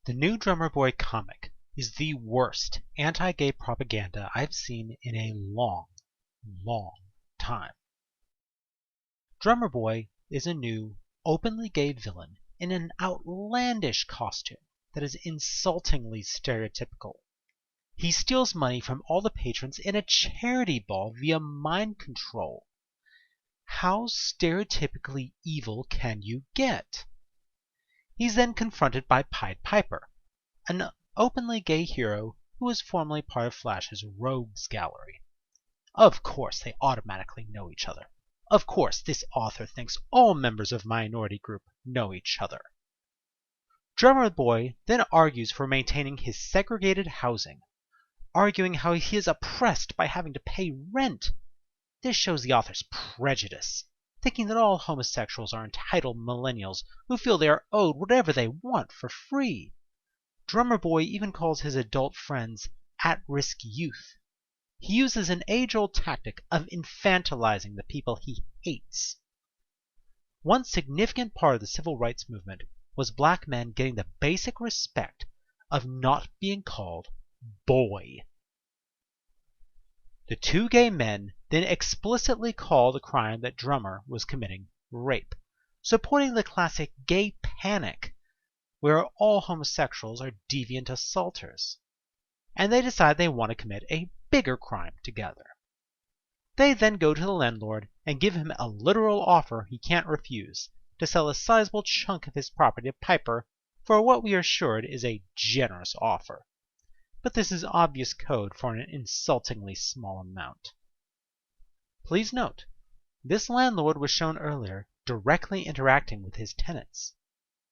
The new Drummer Boy comic is the worst anti-gay propaganda I've seen in a long, long time. Drummer Boy is a new, openly gay villain in an outlandish costume that is insultingly stereotypical. He steals money from all the patrons in a charity ball via mind control. How stereotypically evil can you get? He's then confronted by Pied Piper, an openly gay hero who was formerly part of Flash's Rogues Gallery. Of course they automatically know each other. Of course this author thinks all members of minority group know each other. Drummer Boy then argues for maintaining his segregated housing, arguing how he is oppressed by having to pay rent. This shows the author's prejudice, thinking that all homosexuals are entitled millennials who feel they are owed whatever they want for free. Drummer Boy even calls his adult friends at-risk youth. He uses an age-old tactic of infantilizing the people he hates. One significant part of the civil rights movement was black men getting the basic respect of not being called boy. The two gay men then explicitly call the crime that Drummer was committing rape, supporting the classic gay panic where all homosexuals are deviant assaulters. And they decide they want to commit a bigger crime together. They then go to the landlord and give him a literal offer he can't refuse to sell a sizable chunk of his property to Piper for what we are assured is a generous offer. But this is obvious code for an insultingly small amount. Please note, this landlord was shown earlier directly interacting with his tenants.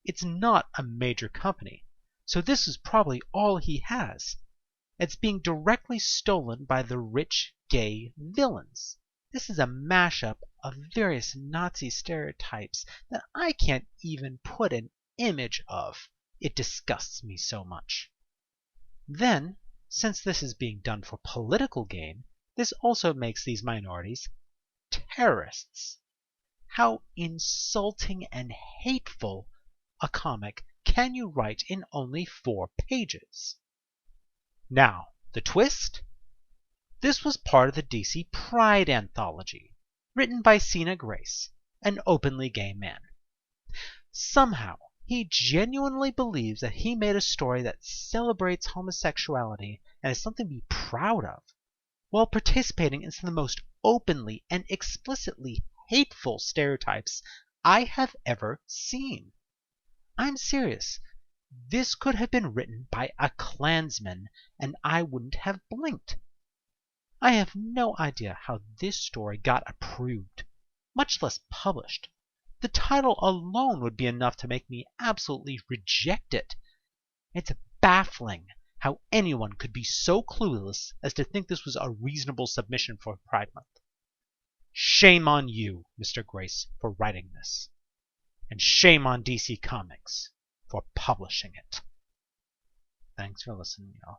It's not a major company, so this is probably all he has. It's being directly stolen by the rich gay villains. This is a mashup of various Nazi stereotypes that I can't even put an image of. It disgusts me so much. Then, since this is being done for political gain, this also makes these minorities terrorists. How insulting and hateful a comic can you write in only 4 pages? Now, the twist? This was part of the DC Pride anthology, written by Sina Grace, an openly gay man. Somehow, he genuinely believes that he made a story that celebrates homosexuality and is something to be proud of, while participating in some of the most openly and explicitly hateful stereotypes I have ever seen. I'm serious. This could have been written by a Klansman, and I wouldn't have blinked. I have no idea how this story got approved, much less published. The title alone would be enough to make me absolutely reject it. It's baffling how anyone could be so clueless as to think this was a reasonable submission for Pride Month. Shame on you, Mr. Grace, for writing this. And shame on DC Comics for publishing it. Thanks for listening, y'all.